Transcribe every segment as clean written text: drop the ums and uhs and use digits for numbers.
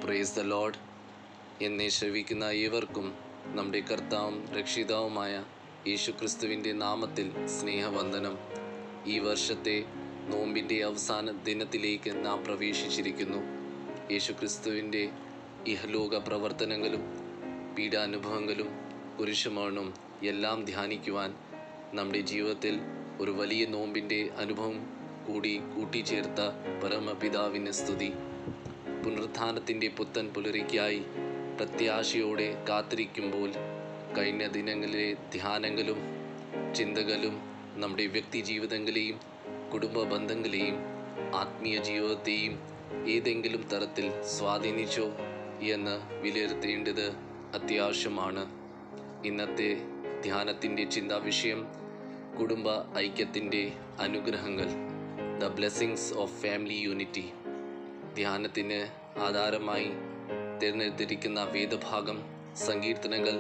Praise the Lord. എന്നെ ശ്രവിക്കുന്ന ഏവർക്കും നമ്മുടെ കർത്താവും രക്ഷിതാവുമായ യേശുക്രിസ്തുവിൻ്റെ നാമത്തിൽ സ്നേഹവന്ദനം. ഈ വർഷത്തെ നോമ്പിൻ്റെ അവസാന ദിനത്തിലേക്ക് നാം പ്രവേശിച്ചിരിക്കുന്നു. യേശുക്രിസ്തുവിൻ്റെ ഇഹലോക പ്രവർത്തനങ്ങളും പീഡാനുഭവങ്ങളും കുരിശുമരണവും എല്ലാം ധ്യാനിക്കുവാൻ നമ്മുടെ ജീവിതത്തിൽ ഒരു വലിയ നോമ്പിൻ്റെ അനുഭവം കൂടി കൂട്ടിച്ചേർത്ത പരമപിതാവിന് സ്തുതി. പുനരുത്ഥാനത്തിൻ്റെ പുത്തൻ പുലരിക്കായി പ്രത്യാശയോടെ കാത്തിരിക്കുമ്പോൾ കഴിഞ്ഞ ദിനങ്ങളിലെ ധ്യാനങ്ങളും ചിന്തകളും നമ്മുടെ വ്യക്തി ജീവിതങ്ങളെയും കുടുംബ ബന്ധങ്ങളെയും ആത്മീയ ജീവിതത്തെയും ഏതെങ്കിലും തരത്തിൽ സ്വാധീനിച്ചോ എന്ന് വിലയിരുത്തേണ്ടത് അത്യാവശ്യമാണ്. ഇന്നത്തെ ധ്യാനത്തിൻ്റെ ചിന്താവിഷയം കുടുംബ ഐക്യത്തിൻ്റെ അനുഗ്രഹങ്ങൾ, the blessings of family unity. ധ്യാനത്തിന് ആധാരമായി തിരഞ്ഞെടുത്തിരിക്കുന്ന വേദഭാഗം സങ്കീർത്തനങ്ങൾ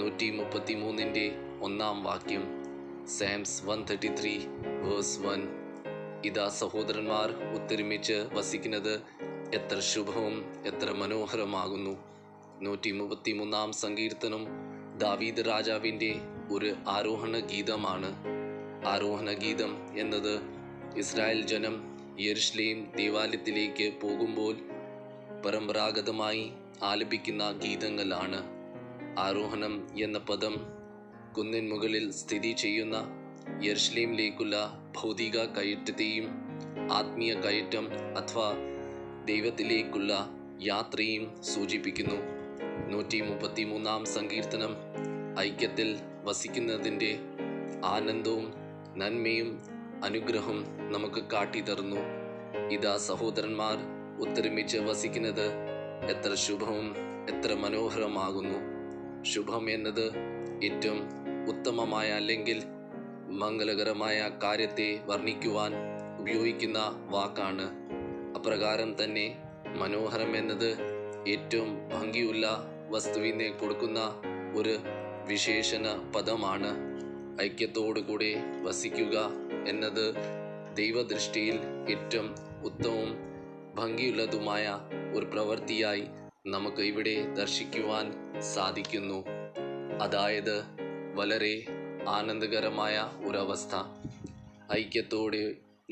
133 1 വാക്യം, സാംസ് 133 വേഴ്സ് 1. ഇതാ സഹോദരന്മാർ ഒത്തൊരുമിച്ച് വസിക്കുന്നത് എത്ര ശുഭവും എത്ര മനോഹരമാകുന്നു. 133 സങ്കീർത്തനം ദാവീദ് രാജാവിൻ്റെ ഒരു ആരോഹണ ഗീതമാണ്. ആരോഹണ ഗീതം എന്നത് ഇസ്രായേൽ ജനം യെരുശലേം ദേവാലയത്തിലേക്ക് പോകുമ്പോൾ പരമ്പരാഗതമായി ആലപിക്കുന്ന ഗീതങ്ങളാണ്. ആരോഹണം എന്ന പദം കുന്നിൻ മുകളിൽ സ്ഥിതി ചെയ്യുന്ന യെരുശലേമിലേക്കുള്ള ഭൗതിക കയറ്റത്തെയും ആത്മീയ കയറ്റം അഥവാ ദൈവത്തിലേക്കുള്ള യാത്രയും സൂചിപ്പിക്കുന്നു. 133 സങ്കീർത്തനം ഐക്യത്തിൽ വസിക്കുന്നതിൻ്റെ ആനന്ദവും നന്മയും അനുഗ്രഹം നമുക്ക് കാട്ടിത്തരുന്നു. ഇതാ സഹോദരന്മാർ ഒത്തൊരുമിച്ച് വസിക്കുന്നത് എത്ര ശുഭവും എത്ര മനോഹരമാകുന്നു. ശുഭം എന്നത് ഏറ്റവും ഉത്തമമായ അല്ലെങ്കിൽ മംഗളകരമായ കാര്യത്തെ വർണ്ണിക്കുവാൻ ഉപയോഗിക്കുന്ന വാക്കാണ്. അപ്രകാരം തന്നെ മനോഹരം എന്നത് ഏറ്റവും ഭംഗിയുള്ള വസ്തുവിനെ കൊടുക്കുന്ന ഒരു വിശേഷണ പദമാണ്. ഐക്യത്തോടുകൂടെ വസിക്കുക എന്നത് ദൈവദൃഷ്ടിയിൽ ഏറ്റവും ഉത്തമവും ഭംഗിയുള്ളതുമായ ഒരു പ്രവൃത്തിയായി നമുക്ക് ഇവിടെ ദർശിക്കുവാൻ സാധിക്കുന്നു. അതായത് വളരെ ആനന്ദകരമായ ഒരവസ്ഥ. ഐക്യത്തോടെ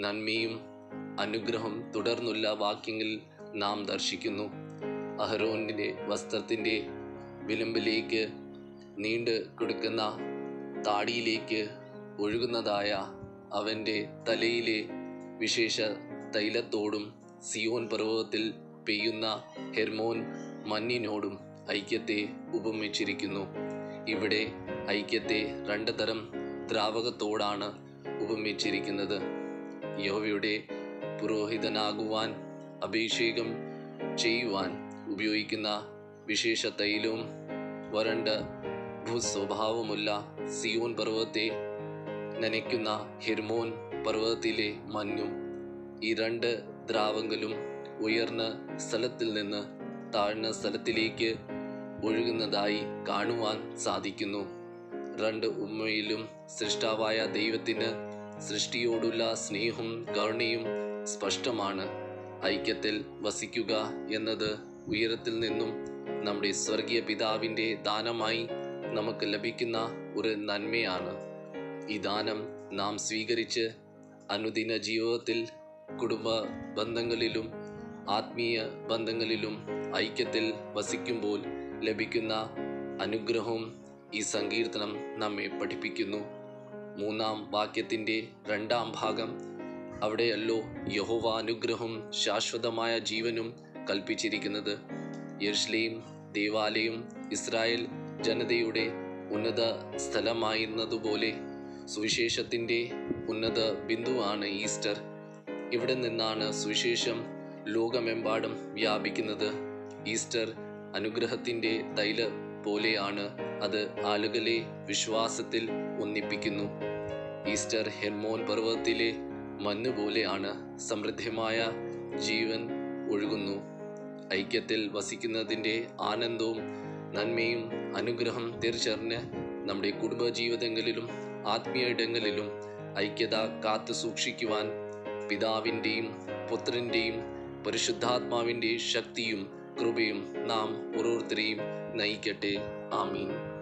നന്മയും അനുഗ്രഹം തുടർന്നുള്ള വാക്യങ്ങളിൽ നാം ദർശിക്കുന്നു. അഹരോനിൻ്റെ വസ്ത്രത്തിൻ്റെ വിളിമ്പിലേക്ക് നീണ്ടു കൊടുക്കുന്ന താടിയിലേക്ക് ഒഴുകുന്നതായ അവൻ്റെ തലയിലെ വിശേഷ തൈലത്തോടും സിയോൻ പർവ്വതത്തിൽ പെയ്യുന്ന ഹെർമോൻ മഞ്ഞിനോടും ഐക്യത്തെ ഉപമിച്ചിരിക്കുന്നു. ഇവിടെ ഐക്യത്തെ 2 തരം ദ്രാവകത്തോടാണ് ഉപമിച്ചിരിക്കുന്നത്. യഹോവയുടെ പുരോഹിതനാകുവാൻ അഭിഷേകം ചെയ്യുവാൻ ഉപയോഗിക്കുന്ന വിശേഷ തൈലവും വരണ്ട ഭൂസ്വഭാവമുള്ള സിയോൻ പർവ്വതത്തെ നനയ്ക്കുന്ന ഹെർമോൻ പർവ്വതത്തിലെ മഞ്ഞും. ഈ 2 ദ്രാവകങ്ങളും ഉയർന്ന സ്ഥലത്തിൽ നിന്ന് താഴ്ന്ന സ്ഥലത്തിലേക്ക് ഒഴുകുന്നതായി കാണുവാൻ സാധിക്കുന്നു. 2 ഉമ്മയിലും സൃഷ്ടാവായ ദൈവത്തിന് സൃഷ്ടിയോടുള്ള സ്നേഹവും കരുണയും സ്പഷ്ടമാണ്. ഐക്യത്തിൽ വസിക്കുക എന്നത് ഉയരത്തിൽ നിന്നും നമ്മുടെ സ്വർഗീയ പിതാവിൻ്റെ ദാനമായി നമുക്ക് ലഭിക്കുന്ന ഒരു നന്മയാണ്. ഈ ദാനം നാം സ്വീകരിച്ച് അനുദിന ജീവിതത്തിൽ കുടുംബ ബന്ധങ്ങളിലും ആത്മീയ ബന്ധങ്ങളിലും ഐക്യത്തിൽ വസിക്കുമ്പോൾ ലഭിക്കുന്ന അനുഗ്രഹവും ഈ സങ്കീർത്തനം നമ്മെ പഠിപ്പിക്കുന്നു. 3 വാക്യത്തിൻ്റെ 2 ഭാഗം, അവിടെയല്ലോ യഹോവ അനുഗ്രഹവും ശാശ്വതമായ ജീവനും കൽപ്പിച്ചിരിക്കുന്നത്. യെരുശലേം ദേവാലയം ഇസ്രായേൽ ജനതയുടെ ഉന്നത സ്ഥലമായിരുന്നതുപോലെ സുവിശേഷത്തിൻ്റെ ഉന്നത ബിന്ദുവാണ് ഈസ്റ്റർ. ഇവിടെ നിന്നാണ് സുവിശേഷം ലോകമെമ്പാടും വ്യാപിക്കുന്നത്. ഈസ്റ്റർ അനുഗ്രഹത്തിൻ്റെ തൈല പോലെയാണ്. അത് ആളുകളെ വിശ്വാസത്തിൽ ഒന്നിപ്പിക്കുന്നു. ഈസ്റ്റർ ഹെർമോൻ പർവ്വതത്തിലെ മഞ്ഞ് പോലെയാണ്. സമൃദ്ധമായ ജീവൻ ഒഴുകുന്നു. ഐക്യത്തിൽ വസിക്കുന്നതിൻ്റെ ആനന്ദവും നന്മയും അനുഗ്രഹം തിരിച്ചറിഞ്ഞ് നമ്മുടെ കുടുംബജീവിതങ്ങളിലും ആത്മീയ ഇടങ്ങളിലും ഐക്യത കാത്തു സൂക്ഷിക്കുവാൻ പിതാവിൻ്റെയും പുത്രൻ്റെയും പരിശുദ്ധാത്മാവിൻ്റെ ശക്തിയും കൃപയും നാം ഓരോരുത്തരെയും നയിക്കട്ടെ. ആമീൻ.